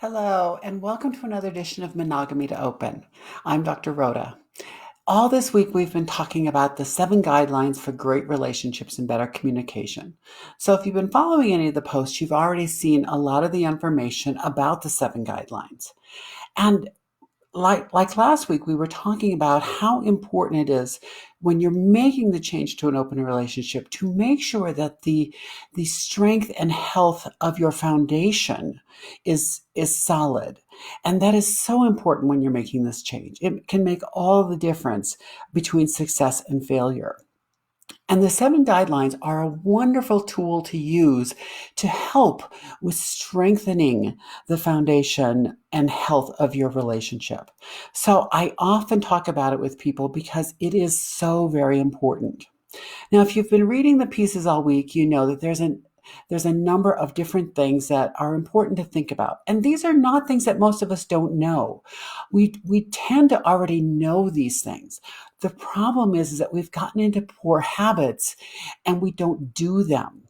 Hello, and welcome to another edition of Monogamy to Open. I'm Dr. Rhoda. All this week, we've been talking about the 7 guidelines for great relationships and better communication. So, if you've been following any of the posts, you've already seen a lot of the information about the 7 guidelines. And like last week, we were talking about how important it is when you're making the change to an open relationship to make sure that the strength and health of your foundation is solid. And that is so important when you're making this change. It can make all the difference between success and failure. And the 7 guidelines are a wonderful tool to use to help with strengthening the foundation and health of your relationship. So I often talk about it with people because it is so very important. Now, if you've been reading the pieces all week, you know that there's a number of different things that are important to think about. And these are not things that most of us don't know. We tend to already know these things. The problem is that we've gotten into poor habits and we don't do them.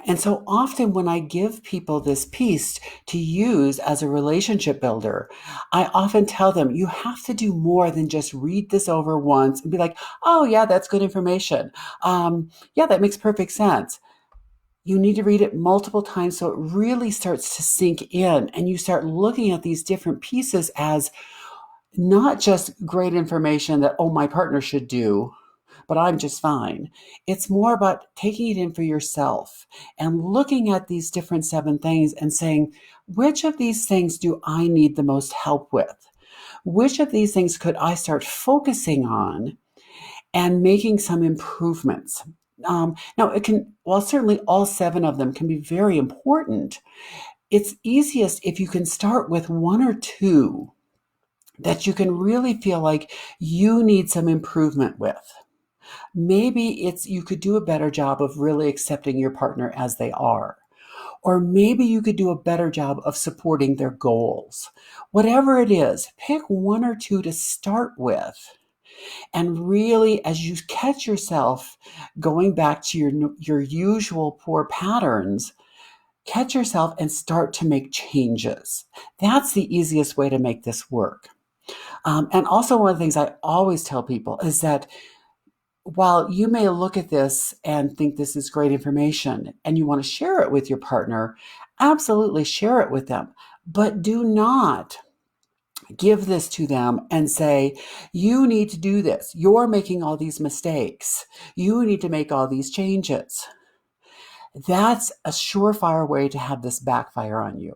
And so often when I give people this piece to use as a relationship builder, I often tell them, you have to do more than just read this over once and be like, oh yeah, that's good information. Yeah, that makes perfect sense. You need to read it multiple times so it really starts to sink in, and you start looking at these different pieces as not just great information that, oh, my partner should do, but I'm just fine. It's more about taking it in for yourself and looking at these different 7 things and saying, which of these things do I need the most help with? Which of these things could I start focusing on and making some improvements? Now, while certainly all 7 of them can be very important, it's easiest if you can start with 1 or 2 that you can really feel like you need some improvement with. Maybe you could do a better job of really accepting your partner as they are. Or maybe you could do a better job of supporting their goals. Whatever it is, pick 1 or 2 to start with. And really, as you catch yourself going back to your usual poor patterns, catch yourself and start to make changes. That's the easiest way to make this work. And also, one of the things I always tell people is that while you may look at this and think this is great information and you want to share it with your partner, absolutely share it with them. But do not give this to them and say, you need to do this. You're making all these mistakes. You need to make all these changes. That's a surefire way to have this backfire on you.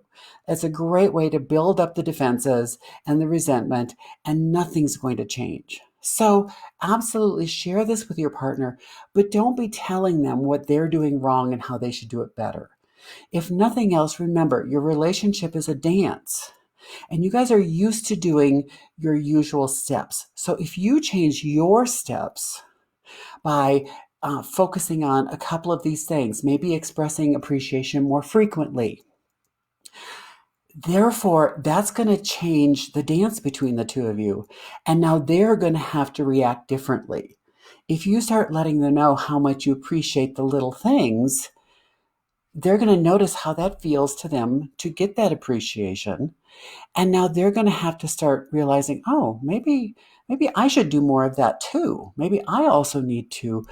It's a great way to build up the defenses and the resentment, and nothing's going to change. So absolutely share this with your partner, but don't be telling them what they're doing wrong and how they should do it better. If nothing else, remember, your relationship is a dance. And you guys are used to doing your usual steps. So if you change your steps by focusing on a couple of these things, maybe expressing appreciation more frequently, therefore, that's going to change the dance between the 2 of you. And now they're going to have to react differently. If you start letting them know how much you appreciate the little things, they're going to notice how that feels to them to get that appreciation. And now they're going to have to start realizing, oh, maybe I should do more of that too. Maybe I also need to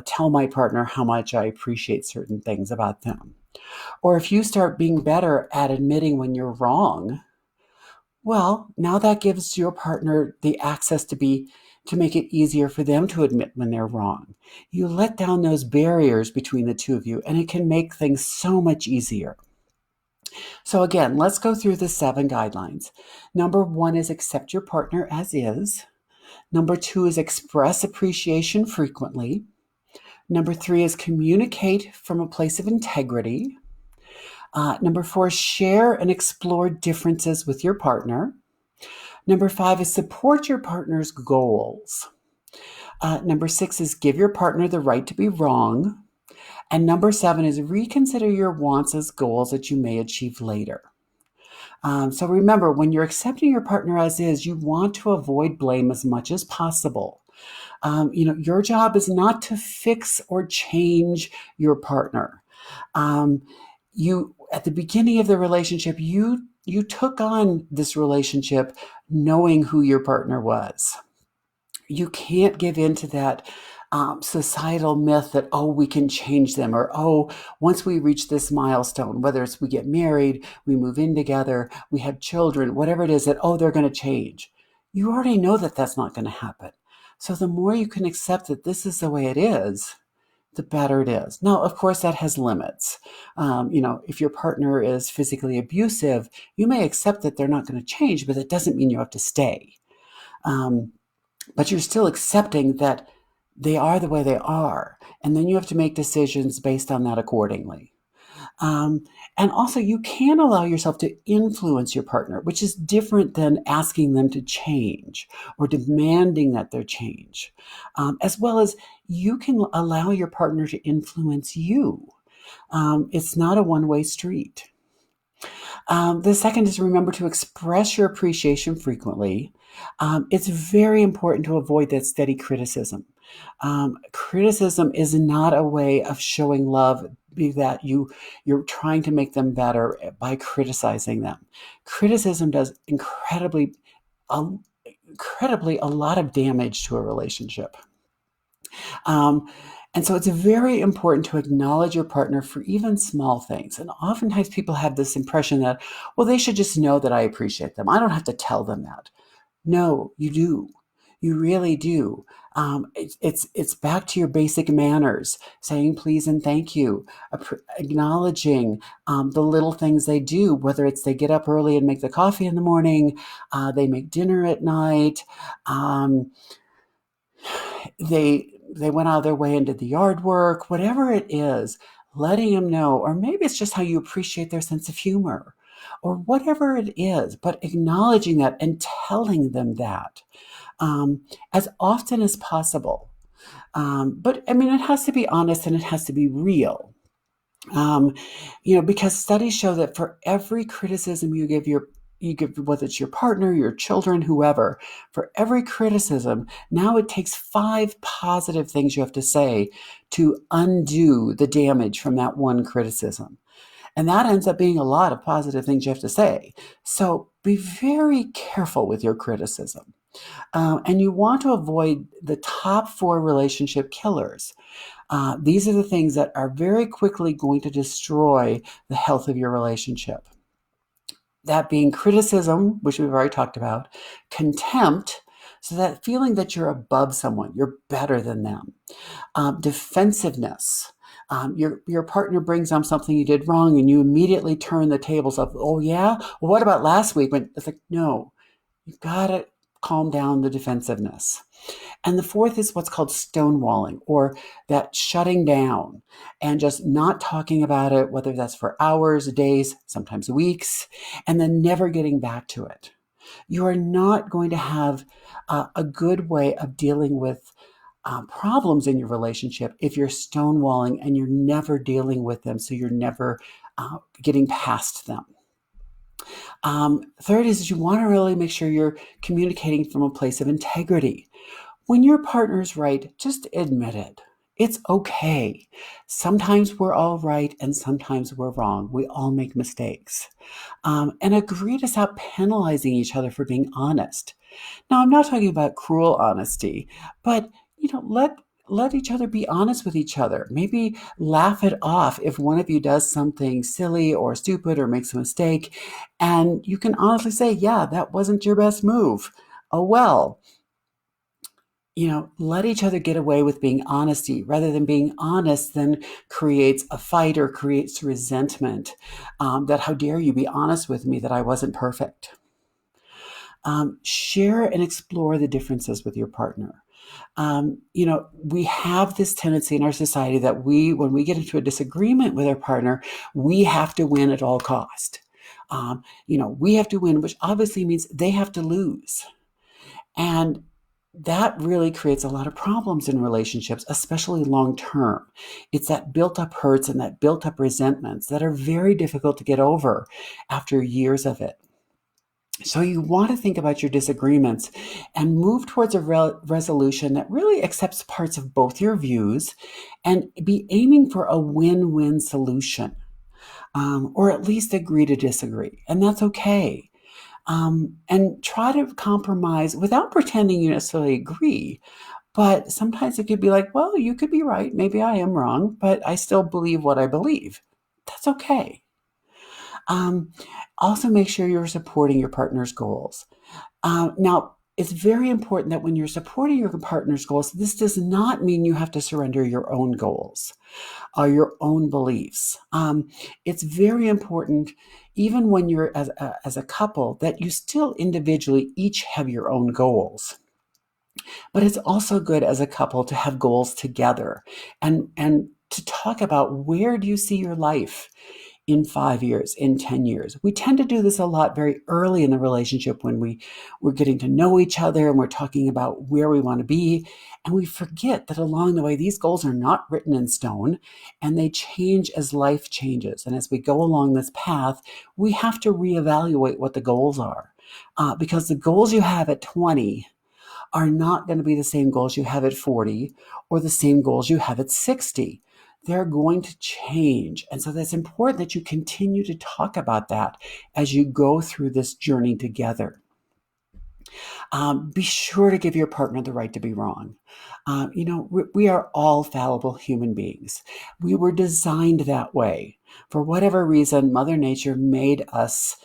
tell my partner how much I appreciate certain things about them. Or if you start being better at admitting when you're wrong, well, now that gives your partner the access to make it easier for them to admit when they're wrong. You let down those barriers between the 2 of you, and it can make things so much easier. So again, let's go through the 7 guidelines. Number 1 is accept your partner as is. Number 2 is express appreciation frequently. Number 3 is communicate from a place of integrity. Number 4 is share and explore differences with your partner. Number 5 is support your partner's goals. Number 6 is give your partner the right to be wrong. And number 7 is reconsider your wants as goals that you may achieve later. So remember, when you're accepting your partner as is, you want to avoid blame as much as possible. Your job is not to fix or change your partner. At the beginning of the relationship, you You took on this relationship knowing who your partner was. You can't give in to that societal myth that, oh, we can change them, or, oh, once we reach this milestone, whether it's we get married, we move in together, we have children, whatever it is, that, oh, they're going to change. You already know that that's not going to happen. So the more you can accept that this is the way it is, the better it is. Now, of course, that has limits. If your partner is physically abusive, you may accept that they're not going to change, but that doesn't mean you have to stay. But you're still accepting that they are the way they are. And then you have to make decisions based on that accordingly. And also, you can allow yourself to influence your partner, which is different than asking them to change or demanding that they change, as well as you can allow your partner to influence you. It's not a one-way street. The second is remember to express your appreciation frequently. It's very important to avoid that steady criticism. Criticism is not a way of showing love, be that you're trying to make them better by criticizing them. Criticism does incredibly a lot of damage to a relationship. Um, and so it's very important to acknowledge your partner for even small things. And oftentimes people have this impression that, well, they should just know that I appreciate them. I don't have to tell them that. No, you do. You really do. It's back to your basic manners, saying please and thank you, acknowledging the little things they do, whether it's they get up early and make the coffee in the morning, they make dinner at night, they went out of their way and did the yard work, whatever it is, letting them know, or maybe it's just how you appreciate their sense of humor, or whatever it is, but acknowledging that and telling them that as often as possible. But I mean, it has to be honest and it has to be real. Because studies show that for every criticism you give, whether it's your partner, your children, whoever, for every criticism, now it takes 5 positive things you have to say to undo the damage from that one criticism. And that ends up being a lot of positive things you have to say. So be very careful with your criticism. And you want to avoid the top 4 relationship killers. These are the things that are very quickly going to destroy the health of your relationship. That being criticism, which we've already talked about, contempt, so that feeling that you're above someone, you're better than them, defensiveness. Your partner brings up something you did wrong and you immediately turn the tables up. Oh yeah? Well, what about last week? When it's like, no, you've got to calm down the defensiveness. And the fourth is what's called stonewalling, or that shutting down and just not talking about it, whether that's for hours, days, sometimes weeks, and then never getting back to it. You are not going to have a good way of dealing with problems in your relationship if you're stonewalling and you're never dealing with them, so you're never getting past them. Third is you want to really make sure you're communicating from a place of integrity. When your partner's right, just admit it. It's okay. Sometimes we're all right and sometimes we're wrong. We all make mistakes. And agree to stop penalizing each other for being honest. Now, I'm not talking about cruel honesty, but let each other be honest with each other. Maybe laugh it off if one of you does something silly or stupid or makes a mistake, and you can honestly say, yeah, that wasn't your best move. Oh, well. Let each other get away with being honesty rather than being honest then creates a fight or creates resentment. That how dare you be honest with me that I wasn't perfect. Share and explore the differences with your partner. We have this tendency in our society that when we get into a disagreement with our partner, we have to win at all cost. We have to win, which obviously means they have to lose. And that really creates a lot of problems in relationships, especially long term. It's that built up hurts and that built up resentments that are very difficult to get over after years of it. So you want to think about your disagreements and move towards a resolution that really accepts parts of both your views and be aiming for a win-win solution. or at least agree to disagree. And that's okay. And try to compromise without pretending you necessarily agree. But sometimes it could be like, well, you could be right. Maybe I am wrong, but I still believe what I believe. That's okay. Um, Also, make sure you're supporting your partner's goals. Now, it's very important that when you're supporting your partner's goals, this does not mean you have to surrender your own goals or your own beliefs. It's very important, even when you're as a couple, that you still individually each have your own goals. But it's also good as a couple to have goals together and to talk about where do you see your life in 5 years, in 10 years. We tend to do this a lot very early in the relationship when we're getting to know each other and we're talking about where we want to be. And we forget that along the way, these goals are not written in stone and they change as life changes. And as we go along this path, we have to reevaluate what the goals are. Because the goals you have at 20 are not going to be the same goals you have at 40 or the same goals you have at 60. They're going to change. And so that's important that you continue to talk about that as you go through this journey together. Be sure to give your partner the right to be wrong. We are all fallible human beings. We were designed that way. For whatever reason, Mother Nature made us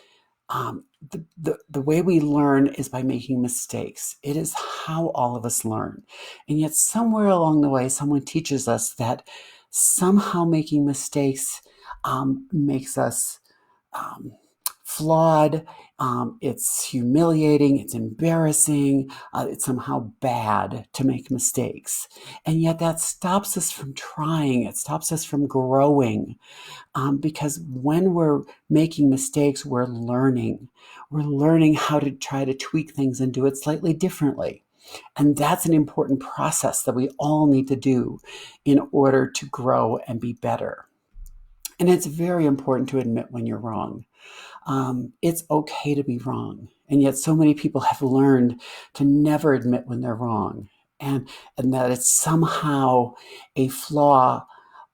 the way we learn is by making mistakes. It is how all of us learn. And yet, somewhere along the way, someone teaches us that somehow making mistakes makes us um, flawed. It's humiliating. It's embarrassing. It's somehow bad to make mistakes. And yet, that stops us from trying. It stops us from growing. Because when we're making mistakes, we're learning. We're learning how to try to tweak things and do it slightly differently. And that's an important process that we all need to do in order to grow and be better. And it's very important to admit when you're wrong. It's okay to be wrong. And yet, so many people have learned to never admit when they're wrong and that it's somehow a flaw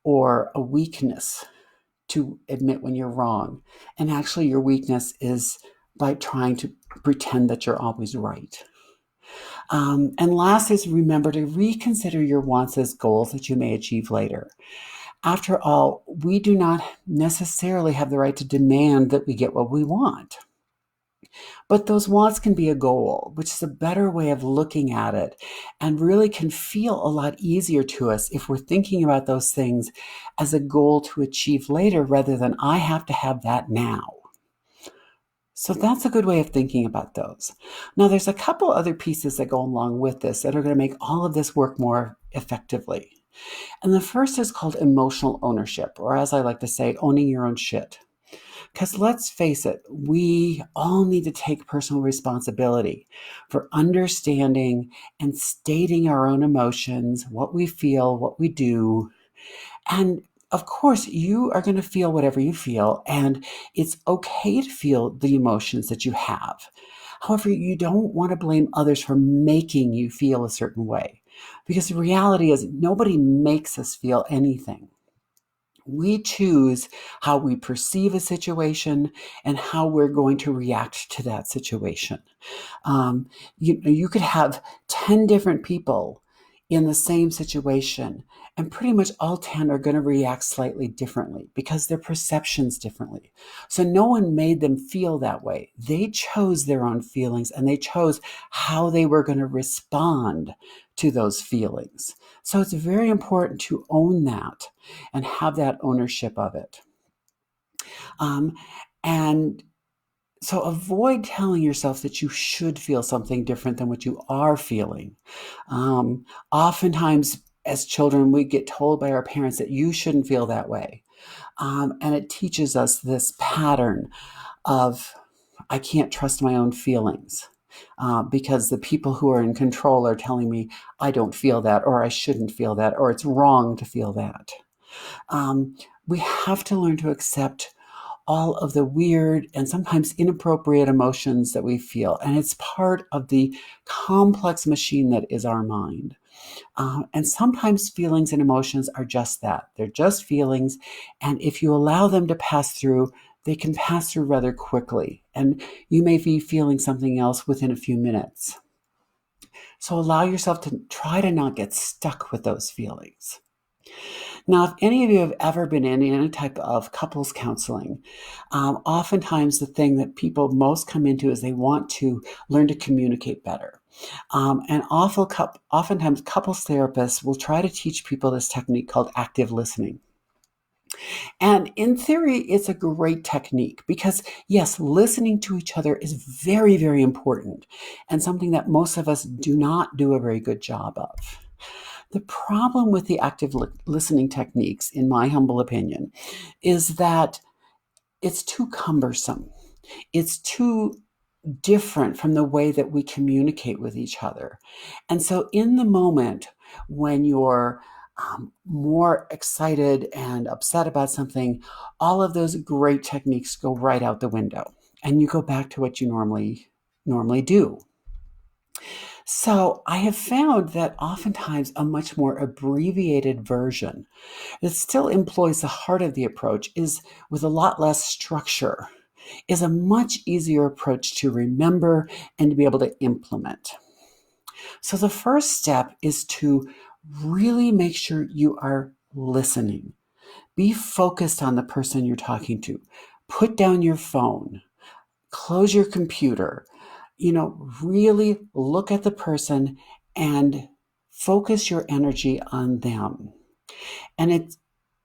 or a weakness to admit when you're wrong. And actually, your weakness is by trying to pretend that you're always right. And last is remember to reconsider your wants as goals that you may achieve later. After all, we do not necessarily have the right to demand that we get what we want. But those wants can be a goal, which is a better way of looking at it and really can feel a lot easier to us if we're thinking about those things as a goal to achieve later rather than I have to have that now. So that's a good way of thinking about those. Now, there's a couple other pieces that go along with this that are going to make all of this work more effectively. And the first is called emotional ownership, or as I like to say, owning your own shit. Because let's face it, we all need to take personal responsibility for understanding and stating our own emotions, what we feel, what we do. And of course, you are going to feel whatever you feel, and it's okay to feel the emotions that you have. However, you don't want to blame others for making you feel a certain way, because the reality is nobody makes us feel anything. We choose how we perceive a situation and how we're going to react to that situation. You could have 10 different people in the same situation, and pretty much all 10 are going to react slightly differently because their perceptions differently. So no one made them feel that way. They chose their own feelings and they chose how they were going to respond to those feelings. So it's very important to own that and have that ownership of it. Um, and so avoid telling yourself that you should feel something different than what you are feeling. Oftentimes, as children, we get told by our parents that you shouldn't feel that way. And it teaches us this pattern of, I can't trust my own feelings. Because the people who are in control are telling me I don't feel that, or I shouldn't feel that, or it's wrong to feel that. We have to learn to accept all of the weird and sometimes inappropriate emotions that we feel. And it's part of the complex machine that is our mind. And sometimes feelings and emotions are just that. They're just feelings. And if you allow them to pass through, they can pass through rather quickly. And you may be feeling something else within a few minutes. So allow yourself to try to not get stuck with those feelings. Now, if any of you have ever been in any type of couples counseling, oftentimes the thing that people most come into is they want to learn to communicate better. And oftentimes couples therapists will try to teach people this technique called active listening. And in theory, it's a great technique because, yes, listening to each other is very, very important and something that most of us do not do a very good job of. The problem with the active listening techniques, in my humble opinion, is that it's too cumbersome. It's too different from the way that we communicate with each other. And so, in the moment when you're more excited and upset about something, all of those great techniques go right out the window, and you go back to what you normally do. So I have found that oftentimes a much more abbreviated version that still employs the heart of the approach is with a lot less structure, is a much easier approach to remember and to be able to implement. So the first step is to really make sure you are listening. Be focused on the person you're talking to. Put down your phone. Close your computer. Really look at the person and focus your energy on them. And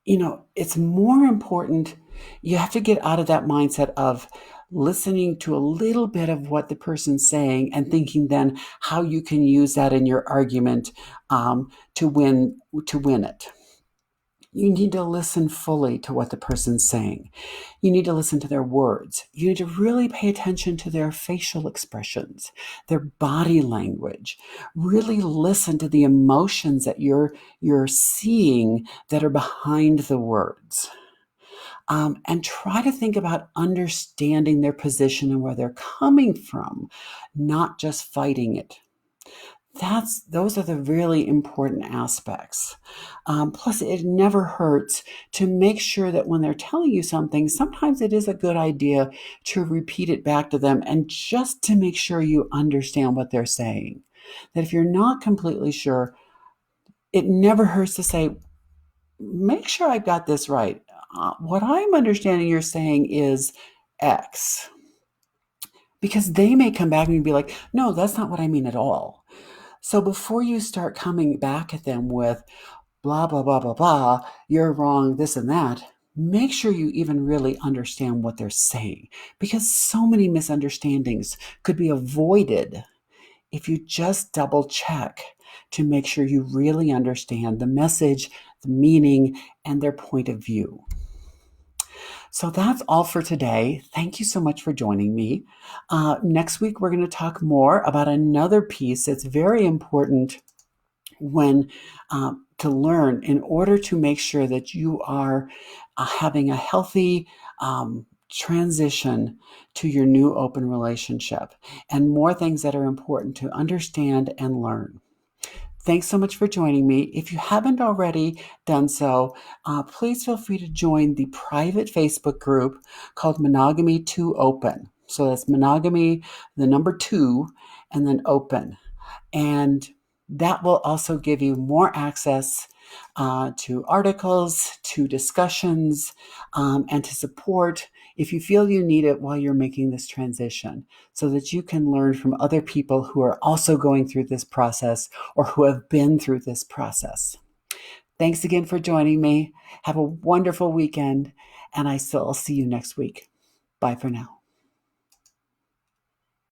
it's more important. You have to get out of that mindset of listening to a little bit of what the person's saying and thinking then how you can use that in your argument to win it. You need to listen fully to what the person's saying. You need to listen to their words. You need to really pay attention to their facial expressions, their body language. Really listen to the emotions that you're seeing that are behind the words. And try to think about understanding their position and where they're coming from, not just fighting it. Those are the really important aspects. Plus, it never hurts to make sure that when they're telling you something, sometimes it is a good idea to repeat it back to them and just to make sure you understand what they're saying. That if you're not completely sure, it never hurts to say, make sure I got this right. What I'm understanding you're saying is X. Because they may come back and be like, no, that's not what I mean at all. So before you start coming back at them with blah, blah, blah, blah, blah, you're wrong, this and that, make sure you even really understand what they're saying. Because so many misunderstandings could be avoided if you just double check to make sure you really understand the message, the meaning, and their point of view. So that's all for today. Thank you so much for joining me. Next week, we're going to talk more about another piece that's very important when to learn in order to make sure that you are having a healthy transition to your new open relationship, and more things that are important to understand and learn. Thanks so much for joining me. If you haven't already done so, please feel free to join the private Facebook group called Monogamy 2 Open. So that's monogamy, the number 2, and then open. And that will also give you more access to articles, to discussions, and to support if you feel you need it while you're making this transition, so that you can learn from other people who are also going through this process or who have been through this process. Thanks again for joining me. Have a wonderful weekend, and I'll see you next week. Bye for now.